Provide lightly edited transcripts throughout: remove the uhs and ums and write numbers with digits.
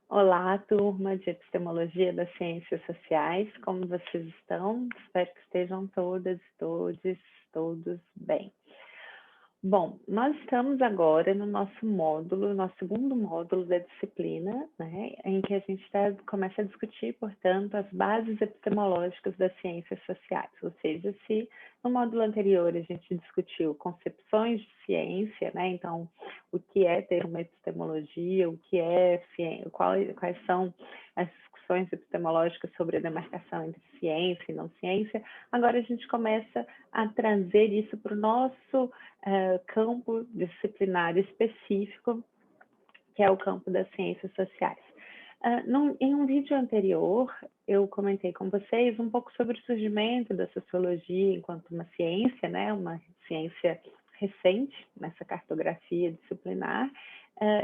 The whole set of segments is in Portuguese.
Olá, turma de Epistemologia das Ciências Sociais, como vocês estão? Espero que estejam todas, todos bem. Bom, nós estamos agora no nosso módulo, nosso segundo módulo da disciplina, né, em que a gente começa a discutir, portanto, as bases epistemológicas das ciências sociais, ou seja, se no módulo anterior a gente discutiu concepções de ciência, né, então o que é ter uma epistemologia, o que é ciência, quais são as discussões epistemológicas sobre a demarcação entre ciência e não ciência, agora a gente começa a trazer isso para o nosso campo disciplinar específico, que é o campo das ciências sociais. Em um vídeo anterior, eu comentei com vocês um pouco sobre o surgimento da sociologia enquanto uma ciência, né, uma ciência recente nessa cartografia disciplinar,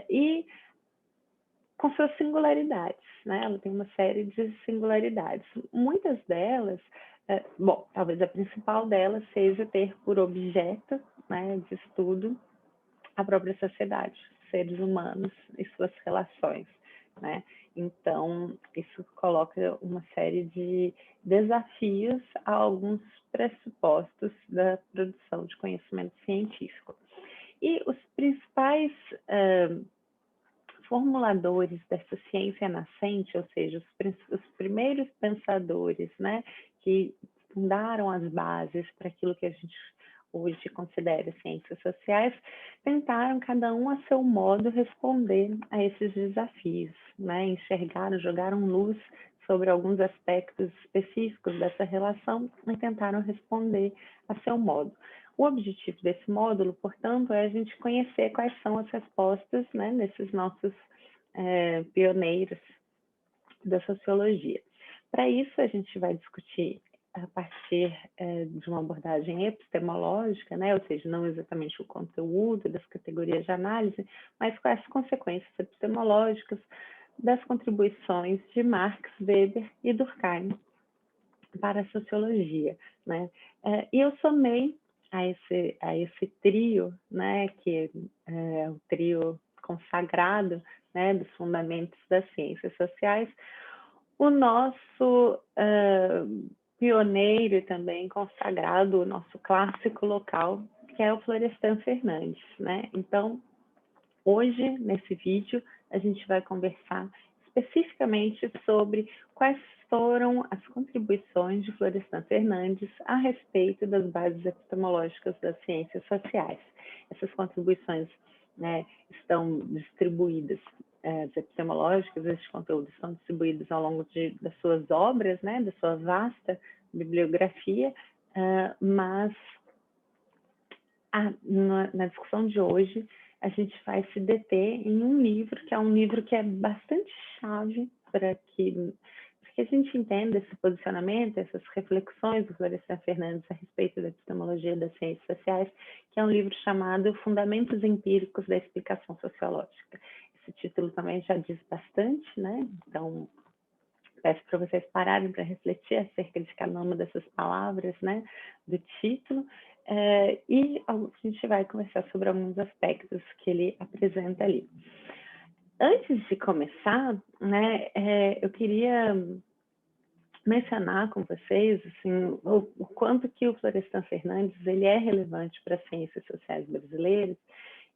e com suas singularidades, né? Ela tem uma série de singularidades. Muitas delas, bom, talvez a principal delas seja ter por objeto, né, de estudo a própria sociedade, seres humanos e suas relações, né? Então, isso coloca uma série de desafios a alguns pressupostos da produção de conhecimento científico. E os principais formuladores dessa ciência nascente, ou seja, os primeiros pensadores, né, que fundaram as bases para aquilo que a gente hoje considera ciências sociais, tentaram cada um a seu modo responder a esses desafios, né, enxergaram, jogaram luz sobre alguns aspectos específicos dessa relação e tentaram responder a seu modo. O objetivo desse módulo, portanto, é a gente conhecer quais são as respostas, né, nesses nossos pioneiros da sociologia. Para isso, a gente vai discutir a partir de uma abordagem epistemológica, né, ou seja, não exatamente o conteúdo das categorias de análise, mas quais as consequências epistemológicas das contribuições de Marx, Weber e Durkheim para a sociologia, né? E eu somei a esse trio, né, que é o trio consagrado, né, dos fundamentos das ciências sociais, o nosso pioneiro e também consagrado, o nosso clássico local, que é o Florestan Fernandes, né? Então, hoje, nesse vídeo, a gente vai conversar especificamente sobre quais foram as contribuições de Florestan Fernandes a respeito das bases epistemológicas das ciências sociais. Essas contribuições, né, estão distribuídas, as epistemológicas, esses conteúdos estão distribuídos ao longo das suas obras, né, da sua vasta bibliografia, mas na discussão de hoje, a gente vai se deter em um livro, que é um livro que é bastante chave para que a gente entenda esse posicionamento, essas reflexões do Florestan Fernandes a respeito da epistemologia das ciências sociais, que é um livro chamado Fundamentos Empíricos da Explicação Sociológica. Esse título também já diz bastante, né? Então, peço para vocês pararem para refletir acerca de cada uma dessas palavras, né, do título, e a gente vai conversar sobre alguns aspectos que ele apresenta ali. Antes de começar, né, eu queria mencionar com vocês assim, o quanto que o Florestan Fernandes ele é relevante para as ciências sociais brasileiras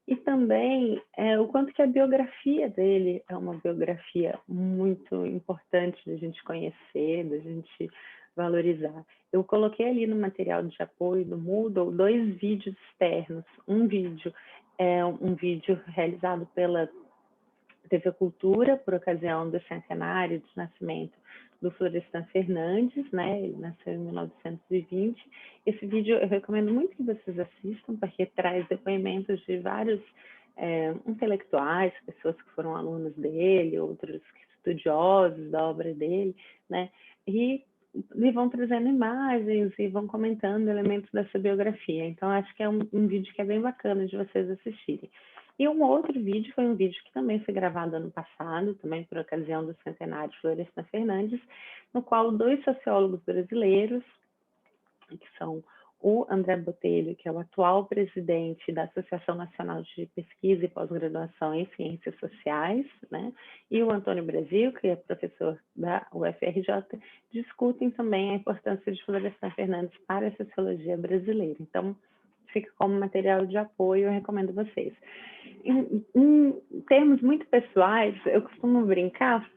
e também o quanto que a biografia dele é uma biografia muito importante da gente conhecer, da gente valorizar. Eu coloquei ali no material de apoio do Moodle 2 vídeos externos. Um vídeo é um vídeo realizado pela TV Cultura, por ocasião do centenário de nascimento do Florestan Fernandes, né? Ele nasceu em 1920. Esse vídeo eu recomendo muito que vocês assistam, porque traz depoimentos de vários intelectuais, pessoas que foram alunos dele, outros estudiosos da obra dele, né? E vão trazendo imagens e vão comentando elementos dessa biografia. Então, acho que é um vídeo que é bem bacana de vocês assistirem. E um outro vídeo foi um vídeo que também foi gravado ano passado, também por ocasião do centenário de Florestan Fernandes, no qual 2 sociólogos brasileiros, que são o André Botelho, que é o atual presidente da Associação Nacional de Pesquisa e Pós-Graduação em Ciências Sociais, né, e o Antônio Brasil, que é professor da UFRJ, discutem também a importância de Florestan Fernandes para a sociologia brasileira. Então, fica como material de apoio, eu recomendo vocês. Em termos muito pessoais, eu costumo brincar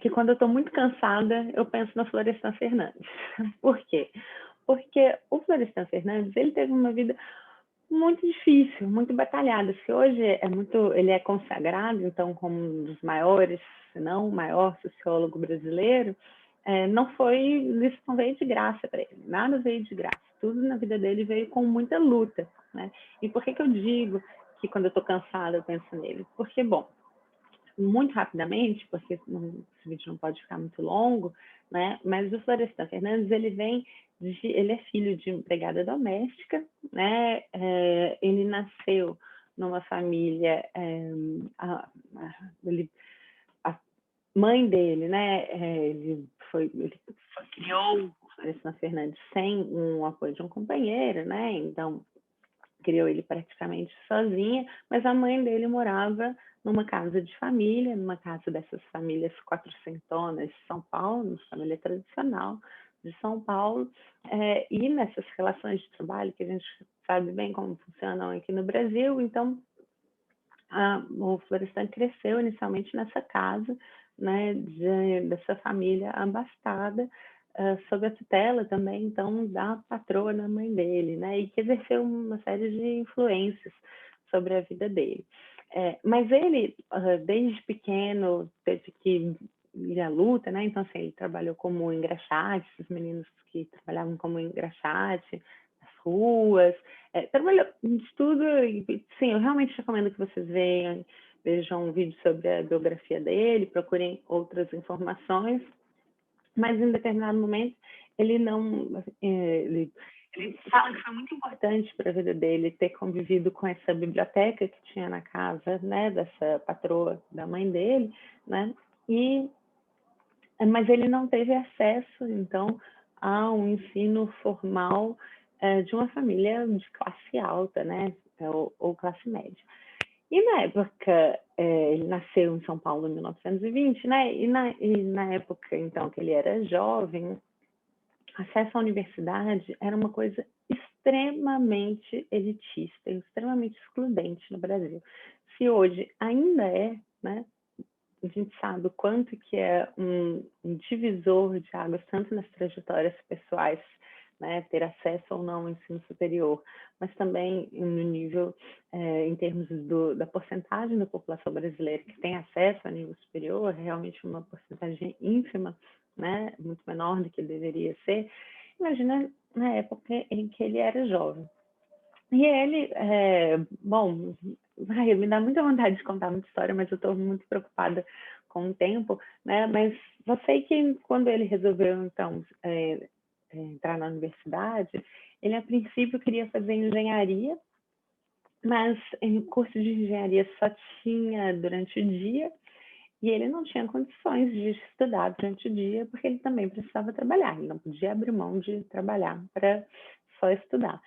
que quando eu estou muito cansada, eu penso na Florestan Fernandes. Por quê? Porque o Florestan Fernandes, ele teve uma vida muito difícil, muito batalhada. Se hoje ele é consagrado, então, como um dos maiores, se não o maior sociólogo brasileiro, não foi, isso não veio de graça para ele, nada veio de graça. Tudo na vida dele veio com muita luta, né? E por que eu digo que quando eu estou cansada eu penso nele? Porque, bom, muito rapidamente, porque esse vídeo não pode ficar muito longo, né? Mas o Florestan Fernandes, ele é filho de empregada doméstica, né? Ele nasceu numa família, a mãe dele, né? Ele criou o Florestan Fernandes sem um apoio de um companheiro, né? Então criou ele praticamente sozinha, mas a mãe dele morava numa casa de família, numa casa dessas famílias quatrocentonas de São Paulo, família tradicional de São Paulo, e nessas relações de trabalho, que a gente sabe bem como funcionam aqui no Brasil, então o Florestan cresceu inicialmente nessa casa, né, dessa família abastada, sob a tutela também, então, da patroa da mãe dele, né, e que exerceu uma série de influências sobre a vida dele. Mas ele, desde pequeno, teve que ir à luta, né, então, assim, ele trabalhou como engraxate, os meninos que trabalhavam como engraxate, nas ruas, trabalhou de tudo, sim, eu realmente recomendo que vocês vejam um vídeo sobre a biografia dele, procurem outras informações, mas em determinado momento ele não, ele fala que foi muito importante para a vida dele ter convivido com essa biblioteca que tinha na casa, né, dessa patroa da mãe dele, né, mas ele não teve acesso, então, a um ensino formal de uma família de classe alta, né, ou classe média. E na época, ele nasceu em São Paulo em 1920, né, e na época, então, que ele era jovem, acesso à universidade era uma coisa extremamente elitista, extremamente excludente no Brasil. Se hoje ainda é, né, a gente sabe o quanto que é um divisor de águas, tanto nas trajetórias pessoais, né, ter acesso ou não ao ensino superior, mas também no nível, em termos da porcentagem da população brasileira que tem acesso ao nível superior, é realmente uma porcentagem ínfima, né, muito menor do que deveria ser. Imagina na época em que ele era jovem. E ele, bom, me dá muita vontade de contar muita história, mas eu estou muito preocupada com o tempo, né? Mas eu sei que quando ele resolveu, então, entrar na universidade, ele a princípio queria fazer engenharia, mas em curso de engenharia só tinha durante o dia, e ele não tinha condições de estudar durante o dia, porque ele também precisava trabalhar, ele não podia abrir mão de trabalhar para só estudar.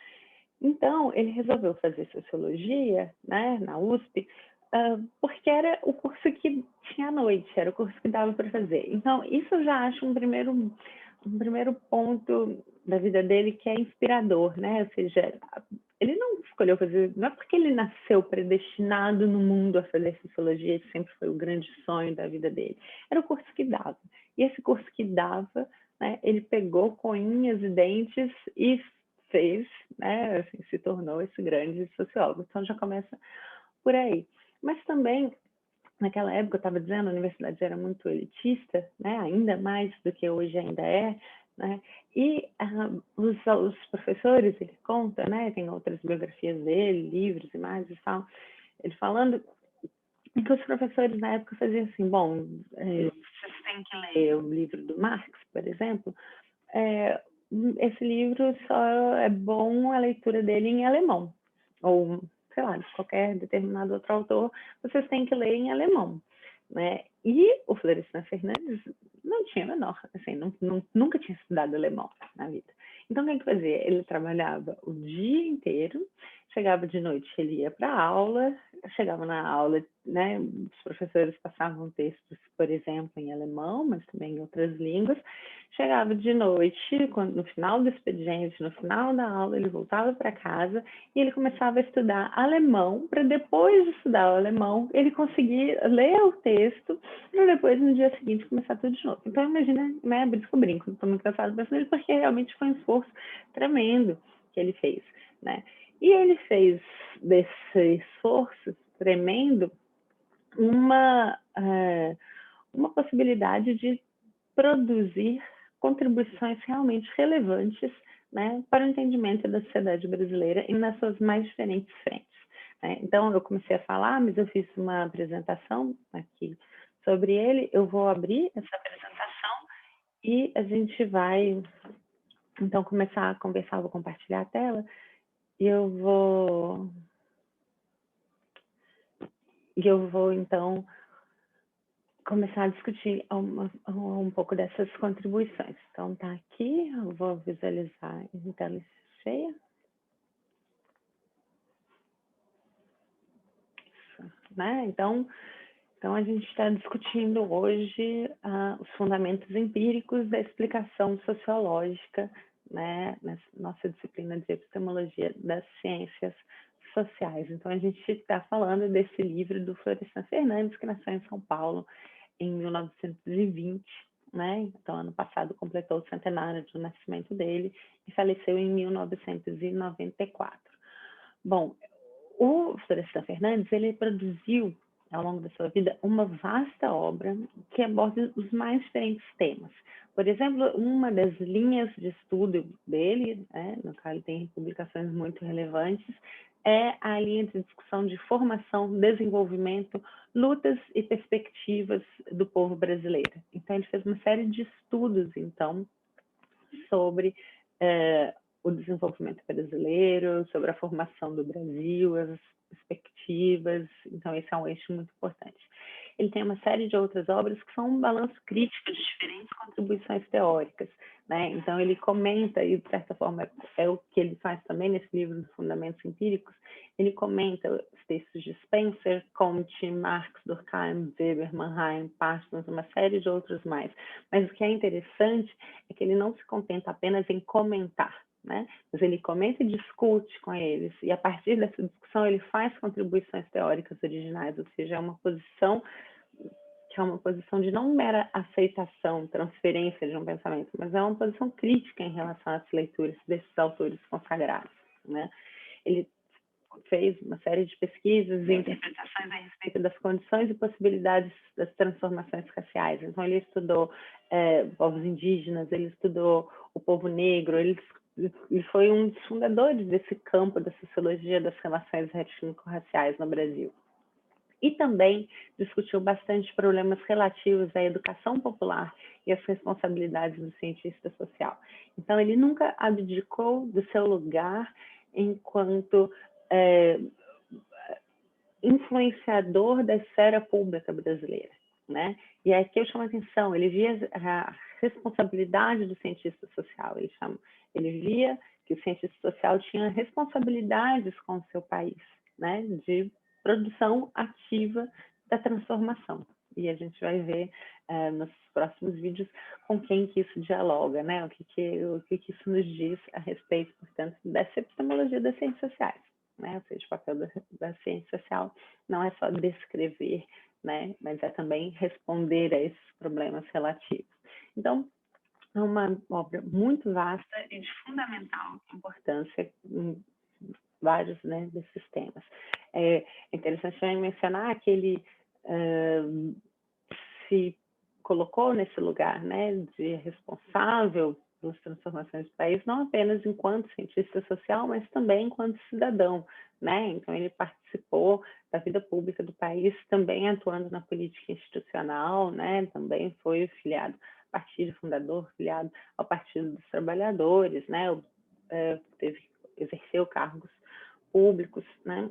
Então, ele resolveu fazer sociologia, né, na USP, porque era o curso que tinha à noite, era o curso que dava para fazer. Então, isso eu já acho um primeiro ponto da vida dele que é inspirador, né? Ou seja, ele não escolheu fazer, não é porque ele nasceu predestinado no mundo a fazer sociologia, esse sempre foi o grande sonho da vida dele. Era o curso que dava. E esse curso que dava, né, ele pegou com unhas e dentes e fez, né, assim, se tornou esse grande sociólogo. Então já começa por aí. Mas também, naquela época, eu estava dizendo, a universidade era muito elitista, né, ainda mais do que hoje ainda é, né, e os professores, ele conta, né, tem outras biografias dele, livros, imagens e tal, ele falando que os professores na época faziam assim, bom, vocês têm que ler o livro do Marx, por exemplo, esse livro só é bom a leitura dele em alemão, ou, sei lá, de qualquer determinado outro autor, vocês têm que ler em alemão, né? E o Florestan Fernandes não tinha menor, assim, nunca tinha estudado alemão na vida. Então, o que ele fazia? Ele trabalhava o dia inteiro, chegava de noite, ele ia para a aula, chegava na aula, né, os professores passavam textos, por exemplo, em alemão, mas também em outras línguas. Chegava de noite, no final do expediente, no final da aula, ele voltava para casa e ele começava a estudar alemão, para depois de estudar o alemão, ele conseguir ler o texto, para depois, no dia seguinte, começar tudo de novo. Então, imagina, né, brinco, brinco, estou muito cansada pensando nele, porque realmente foi um esforço tremendo que ele fez, né? E ele fez desse esforço tremendo uma possibilidade de produzir contribuições realmente relevantes, né, para o entendimento da sociedade brasileira e nas suas mais diferentes frentes, né? Então, eu comecei a falar, mas eu fiz uma apresentação aqui sobre ele. Eu vou abrir essa apresentação e a gente vai, então, começar a conversar. Vou compartilhar a tela e eu vou então, começar a discutir um pouco dessas contribuições. Então, tá aqui, eu vou visualizar em tela cheia. Né? Então, a gente está discutindo hoje os fundamentos empíricos da explicação sociológica, né, na nossa disciplina de epistemologia das ciências sociais. Então, a gente está falando desse livro do Florestan Fernandes, que nasceu em São Paulo em 1920, né? Então, ano passado completou o centenário do nascimento dele e faleceu em 1994. Bom, o Florestan Fernandes, ele produziu, ao longo da sua vida, uma vasta obra que aborda os mais diferentes temas. Por exemplo, uma das linhas de estudo dele, né, no qual ele tem publicações muito relevantes, é a linha de discussão de formação, desenvolvimento, lutas e perspectivas do povo brasileiro. Então, ele fez uma série de estudos, então, sobre o desenvolvimento brasileiro, sobre a formação do Brasil, as perspectivas. Então, esse é um eixo muito importante. Ele tem uma série de outras obras que são um balanço crítico de diferentes contribuições teóricas, né? Então, ele comenta, e de certa forma é o que ele faz também nesse livro dos Fundamentos Empíricos, ele comenta os textos de Spencer, Comte, Marx, Durkheim, Weber, Mannheim, Parsons, uma série de outros mais. Mas o que é interessante é que ele não se contenta apenas em comentar, né? Mas ele comenta e discute com eles, e a partir dessa discussão ele faz contribuições teóricas originais, ou seja, é uma posição que é uma posição de não mera aceitação, transferência de um pensamento, mas é uma posição crítica em relação às leituras desses autores consagrados, né? Ele fez uma série de pesquisas e interpretações a respeito das condições e possibilidades das transformações raciais. Então, ele estudou povos indígenas, ele estudou o povo negro, ele foi um dos fundadores desse campo da sociologia das relações étnico-raciais no Brasil. E também discutiu bastante problemas relativos à educação popular e às responsabilidades do cientista social. Então, ele nunca abdicou do seu lugar enquanto influenciador da esfera pública brasileira, né? E aqui eu chamo a atenção, ele via a responsabilidade do cientista social, ele via que o cientista social tinha responsabilidades com o seu país, né? De produção ativa da transformação. E a gente vai ver nos próximos vídeos com quem que isso dialoga, né? O que isso nos diz a respeito, portanto, dessa epistemologia das ciências sociais, né? Ou seja, o papel da ciência social não é só descrever, né? Mas é também responder a esses problemas relativos. Então, é uma obra muito vasta e de fundamental importância em vários, né, desses temas. É interessante também mencionar que ele se colocou nesse lugar, né, de responsável pelas transformações do país, não apenas enquanto cientista social, mas também enquanto cidadão, né? Então, ele participou da vida pública do país, também atuando na política institucional, né? Também foi filiado ao partido fundador, filiado ao Partido dos Trabalhadores, né? Exerceu cargos públicos, né?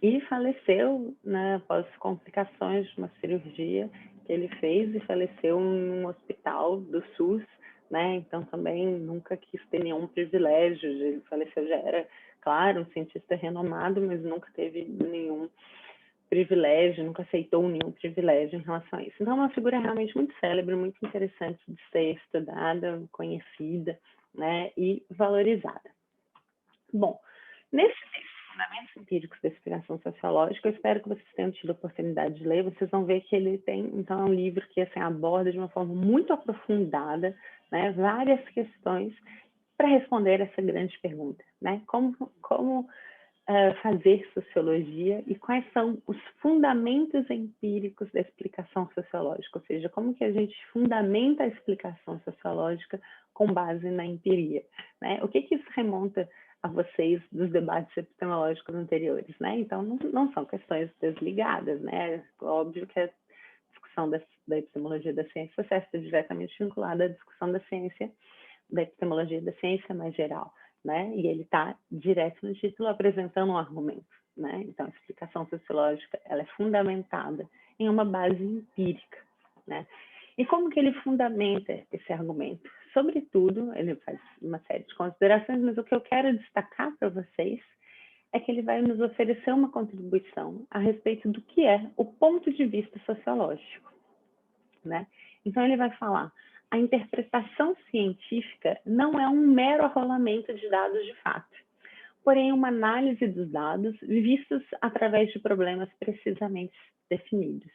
E faleceu, né, após complicações de uma cirurgia que ele fez, e faleceu em um hospital do SUS, né? Então também nunca quis ter nenhum privilégio. Ele faleceu, já era, claro, um cientista renomado, mas nunca teve nenhum privilégio, nunca aceitou nenhum privilégio em relação a isso. Então é uma figura realmente muito célebre, muito interessante de ser estudada, conhecida, né, e valorizada. Bom, nesse texto, Fundamentos Empíricos da Explicação Sociológica, eu espero que vocês tenham tido a oportunidade de ler. Vocês vão ver que ele tem, então, é um livro que assim, aborda de uma forma muito aprofundada, né, várias questões para responder essa grande pergunta, né? Como fazer sociologia e quais são os fundamentos empíricos da explicação sociológica, ou seja, como que a gente fundamenta a explicação sociológica com base na empiria, né? O que isso remonta a vocês dos debates epistemológicos anteriores, né? Então, não são questões desligadas, né? Óbvio que a discussão da epistemologia da ciência social está diretamente vinculada à discussão da ciência, da epistemologia da ciência mais geral, né? E ele está direto no título apresentando um argumento, né? Então, a explicação sociológica ela é fundamentada em uma base empírica, né? E como que ele fundamenta esse argumento? Sobretudo, ele faz uma série de considerações, mas o que eu quero destacar para vocês é que ele vai nos oferecer uma contribuição a respeito do que é o ponto de vista sociológico, né? Então, ele vai falar: a interpretação científica não é um mero arrolamento de dados de fato, porém uma análise dos dados vistos através de problemas precisamente definidos.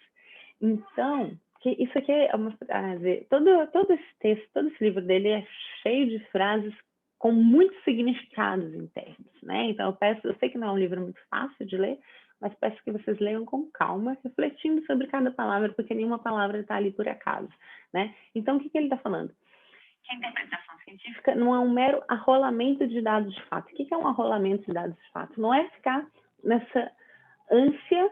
Então, isso aqui é uma frase, todo esse texto, todo esse livro dele é cheio de frases com muitos significados internos, né? Então, eu sei que não é um livro muito fácil de ler, mas peço que vocês leiam com calma, refletindo sobre cada palavra, porque nenhuma palavra está ali por acaso, né? Então, o que ele está falando? Que a interpretação científica não é um mero arrolamento de dados de fato. O que é um arrolamento de dados de fato? Não é ficar nessa ânsia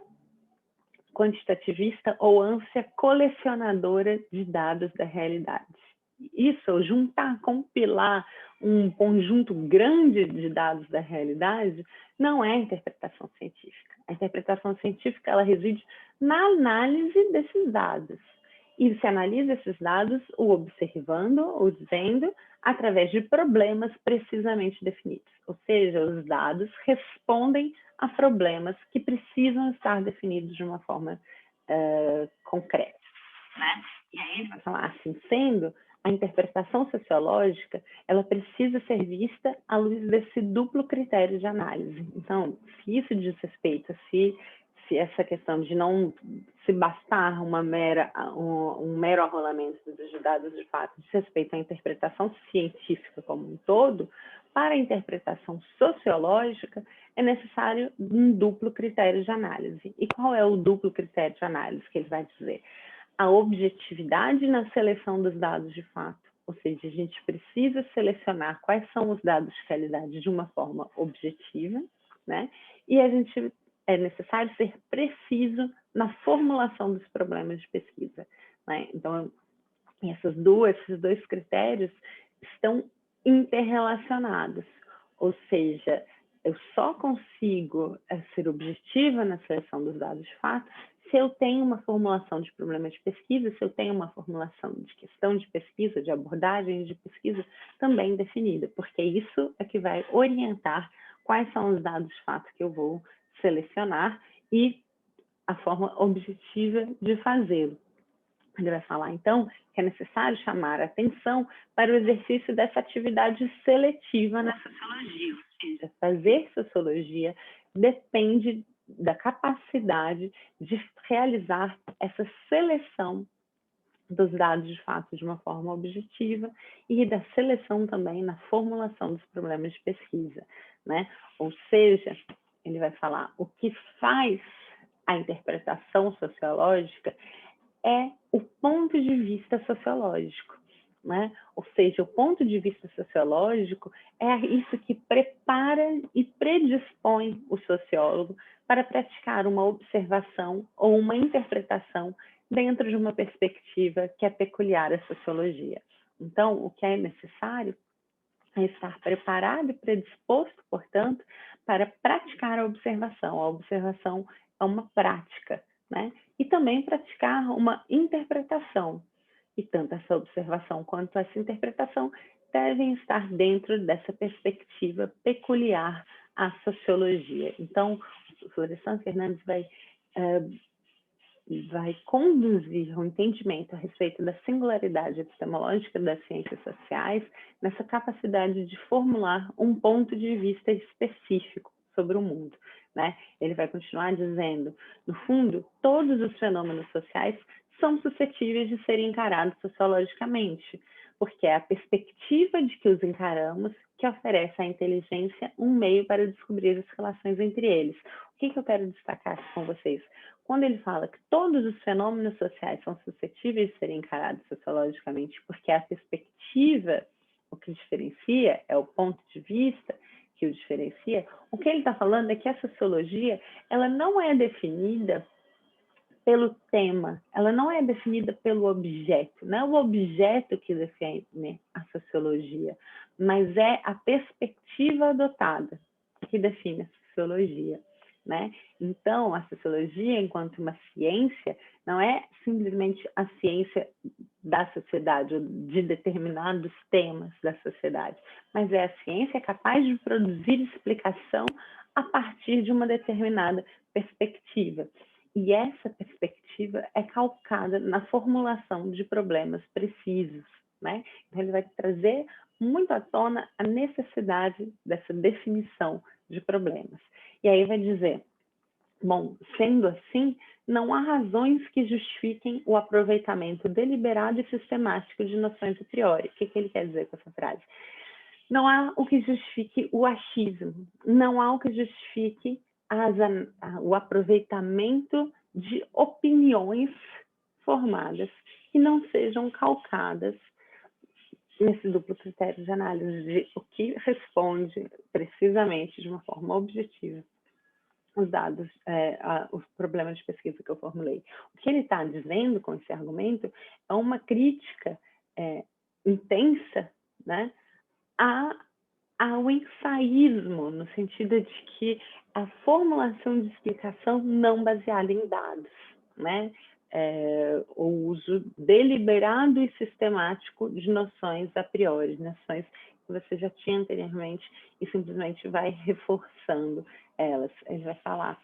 quantitativista ou ânsia colecionadora de dados da realidade. Isso, juntar, compilar um conjunto grande de dados da realidade, não é interpretação científica. A interpretação científica ela reside na análise desses dados. E se analisa esses dados, o observando, o vendo, através de problemas precisamente definidos. Ou seja, os dados respondem a problemas que precisam estar definidos de uma forma concreta, né? E aí ele vai falar, assim sendo, a interpretação sociológica, ela precisa ser vista à luz desse duplo critério de análise. Então, se isso diz respeito, se essa questão de não se bastar um mero arrolamento dos dados de fato diz respeito à interpretação científica como um todo, para a interpretação sociológica é necessário um duplo critério de análise. E qual é o duplo critério de análise que ele vai dizer? A objetividade na seleção dos dados de fato, ou seja, a gente precisa selecionar quais são os dados de realidade de uma forma objetiva, né? E é necessário ser preciso na formulação dos problemas de pesquisa, né? Então, esses dois critérios estão interrelacionados, ou seja, eu só consigo ser objetiva na seleção dos dados de fato se eu tenho uma formulação de problemas de pesquisa, se eu tenho uma formulação de questão de pesquisa, de abordagem de pesquisa também definida, porque isso é que vai orientar quais são os dados de fato que eu vou selecionar e a forma objetiva de fazê-lo. Ele vai falar, então, que é necessário chamar a atenção para o exercício dessa atividade seletiva na sociologia. Ou seja, fazer sociologia depende da capacidade de realizar essa seleção dos dados de fato de uma forma objetiva e da seleção também na formulação dos problemas de pesquisa, né? Ou seja, ele vai falar o que faz a interpretação sociológica é o ponto de vista sociológico, né? Ou seja, o ponto de vista sociológico é isso que prepara e predispõe o sociólogo para praticar uma observação ou uma interpretação dentro de uma perspectiva que é peculiar à sociologia. Então, o que é necessário é estar preparado e predisposto, portanto, para praticar a observação. A observação é uma prática, né? E também praticar uma interpretação. e tanto essa observação quanto essa interpretação devem estar dentro dessa perspectiva peculiar à sociologia. Então, o Florestan Fernandes vai conduzir o entendimento a respeito da singularidade epistemológica das ciências sociais nessa capacidade de formular um ponto de vista específico sobre o mundo, né? Ele vai continuar dizendo, no fundo, todos os fenômenos sociais são suscetíveis de serem encarados sociologicamente, porque é a perspectiva de que os encaramos que oferece à inteligência um meio para descobrir as relações entre eles. O que eu quero destacar aqui com vocês? Quando ele fala que todos os fenômenos sociais são suscetíveis de serem encarados sociologicamente, porque a perspectiva, o que diferencia, é o ponto de vista que o diferencia, o que ele está falando é que a sociologia ela não é definida pelo tema, ela não é definida pelo objeto, não é o objeto que define a sociologia, mas é a perspectiva adotada que define a sociologia, né? Então, a sociologia, enquanto uma ciência, não é simplesmente a ciência da sociedade, ou de determinados temas da sociedade, mas é a ciência capaz de produzir explicação a partir de uma determinada perspectiva. E essa perspectiva é calcada na formulação de problemas precisos, né? Então, ele vai trazer muito à tona a necessidade dessa definição de problemas. E aí vai dizer, bom, sendo assim, não há razões que justifiquem o aproveitamento deliberado e sistemático de noções a priori. O que ele quer dizer com essa frase? Não há o que justifique o achismo, não há o que justifique o aproveitamento de opiniões formadas que não sejam calcadas nesse duplo critério de análise de o que responde precisamente de uma forma objetiva os dados, os problemas de pesquisa que eu formulei. O que ele está dizendo com esse argumento é uma crítica intensa, né, ao ensaísmo, no sentido de que a formulação de explicação não baseada em dados, né? O uso deliberado e sistemático de noções a priori, noções que você já tinha anteriormente e simplesmente vai reforçando elas. Ele vai falar,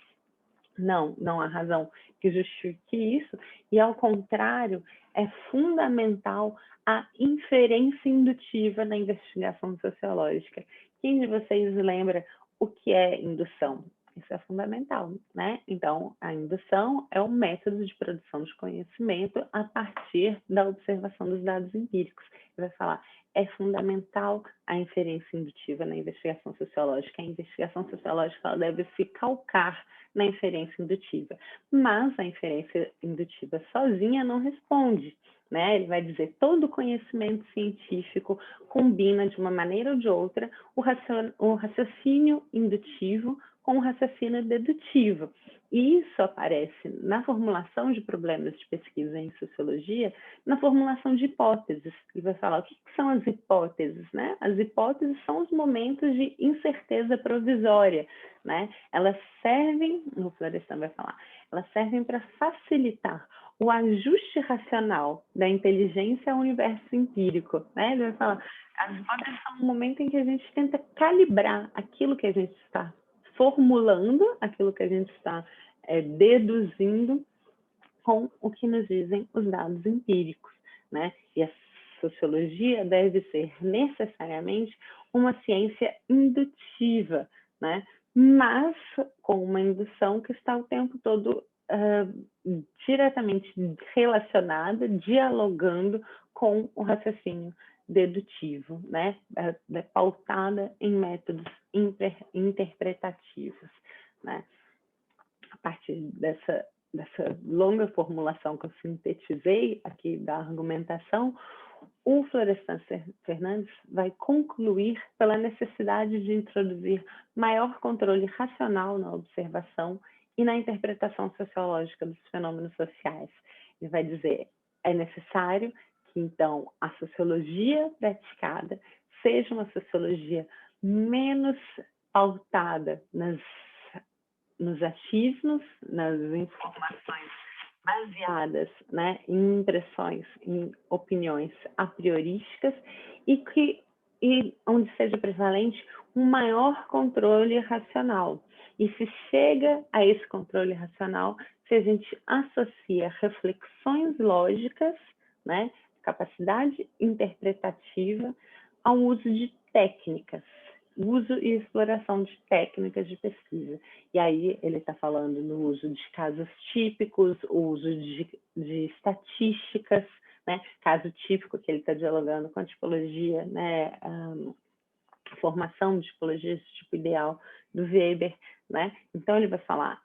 não há razão que justifique isso, e ao contrário, é fundamental a inferência indutiva na investigação sociológica. Quem de vocês lembra o que é indução? Isso é fundamental, né? Então, a indução é um método de produção de conhecimento a partir da observação dos dados empíricos. Ele vai falar, é fundamental a inferência indutiva na investigação sociológica. A investigação sociológica ela deve se calcar na inferência indutiva, mas a inferência indutiva sozinha não responde, né? Ele vai dizer todo conhecimento científico combina de uma maneira ou de outra o raciocínio indutivo com o raciocínio dedutivo. E isso aparece na formulação de problemas de pesquisa em sociologia, na formulação de hipóteses. Ele vai falar o que são as hipóteses, né? As hipóteses são os momentos de incerteza provisória, né? Elas servem, o Florestan vai falar, elas servem para facilitar o ajuste racional da inteligência ao universo empírico, né? Ele vai falar, as hipóteses são um momento em que a gente tenta calibrar aquilo que a gente está formulando, aquilo que a gente está deduzindo com o que nos dizem os dados empíricos, né? E a sociologia deve ser necessariamente uma ciência indutiva, né? Mas com uma indução que está o tempo todo diretamente relacionada, dialogando com o raciocínio dedutivo, né? Pautada em métodos interpretativos, né? A partir dessa longa formulação que eu sintetizei aqui da argumentação, o Florestan Fernandes vai concluir pela necessidade de introduzir maior controle racional na observação e na interpretação sociológica dos fenômenos sociais. Ele vai dizer, é necessário que, então, a sociologia praticada seja uma sociologia menos pautada nos achismos, nas informações baseadas, né, em impressões, em opiniões a priorísticas e onde seja prevalente um maior controle racional. E se chega a esse controle racional, se a gente associa reflexões lógicas, né, capacidade interpretativa, ao uso de técnicas, uso e exploração de técnicas de pesquisa. E aí ele está falando no uso de casos típicos, o uso de estatísticas, né? Caso típico que ele está dialogando com a tipologia, né? Formação de tipologia de tipo ideal do Weber, né? Então ele vai falar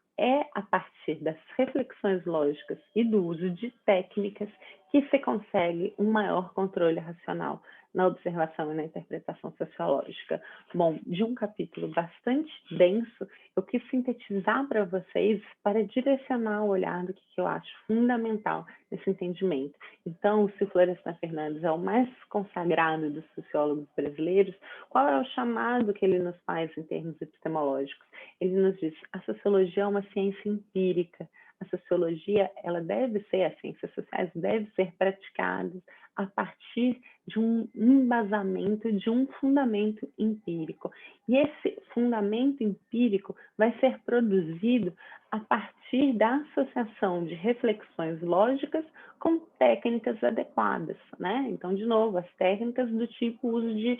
a partir das reflexões lógicas e do uso de técnicas que se consegue um maior controle racional na observação e na interpretação sociológica. Bom, de um capítulo bastante denso, eu quis sintetizar para vocês para direcionar o olhar do que eu acho fundamental nesse entendimento. Então, se Florestan Fernandes é o mais consagrado dos sociólogos brasileiros, qual é o chamado que ele nos faz em termos epistemológicos? Ele nos diz: a sociologia é uma ciência empírica. A sociologia, ela deve ser, as ciências sociais devem ser praticadas a partir de um embasamento, de um fundamento empírico. E esse fundamento empírico vai ser produzido a partir da associação de reflexões lógicas com técnicas adequadas, né? Então, de novo, as técnicas do tipo uso de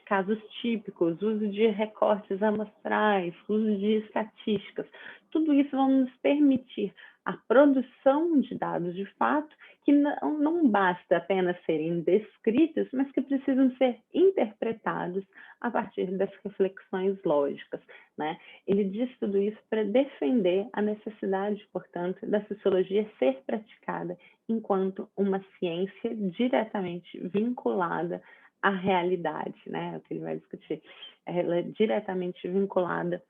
casos típicos, uso de recortes amostrais, uso de estatísticas. Tudo isso vai nos permitir a produção de dados de fato que não basta apenas serem descritos, mas que precisam ser interpretados a partir das reflexões lógicas, né? Ele diz tudo isso para defender a necessidade, portanto, da sociologia ser praticada enquanto uma ciência diretamente vinculada à realidade, né? É o que ele vai discutir. Ela é diretamente vinculada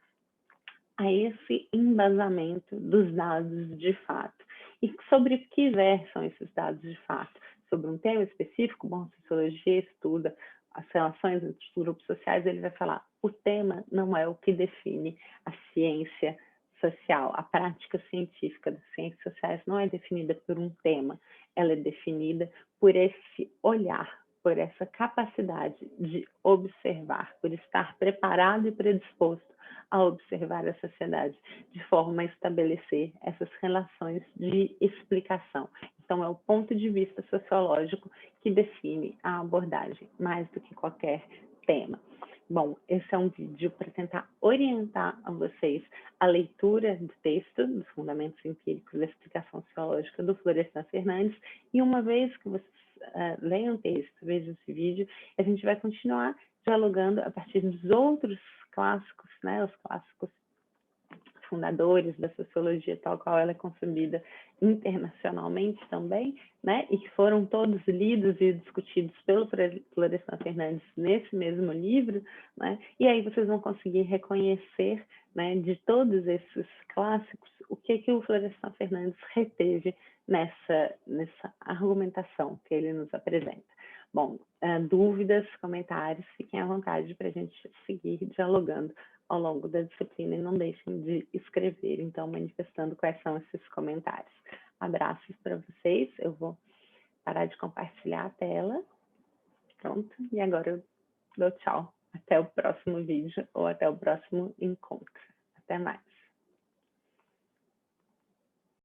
a esse embasamento dos dados de fato. E sobre o que versam esses dados de fato? Sobre um tema específico? Bom, a sociologia estuda as relações entre os grupos sociais, ele vai falar: o tema não é o que define a ciência social, a prática científica das ciências sociais não é definida por um tema, ela é definida por esse olhar, por essa capacidade de observar, por estar preparado e predisposto a observar a sociedade, de forma a estabelecer essas relações de explicação. Então, é o ponto de vista sociológico que define a abordagem, mais do que qualquer tema. Bom, esse é um vídeo para tentar orientar a vocês a leitura do texto, dos fundamentos empíricos da explicação sociológica do Florestan Fernandes, e uma vez que vocês leiam o texto, vejam esse vídeo, a gente vai continuar dialogando a partir dos outros clássicos, né, os clássicos fundadores da sociologia tal qual ela é concebida internacionalmente também, né, e que foram todos lidos e discutidos pelo Florestan Fernandes nesse mesmo livro, né, e aí vocês vão conseguir reconhecer, né, de todos esses clássicos, o que o Florestan Fernandes reteve nessa argumentação que ele nos apresenta. Bom, dúvidas, comentários, fiquem à vontade para a gente seguir dialogando ao longo da disciplina e não deixem de escrever, então, manifestando quais são esses comentários. Abraços para vocês, eu vou parar de compartilhar a tela, pronto, e agora eu dou tchau. Até o próximo vídeo ou até o próximo encontro. Até mais.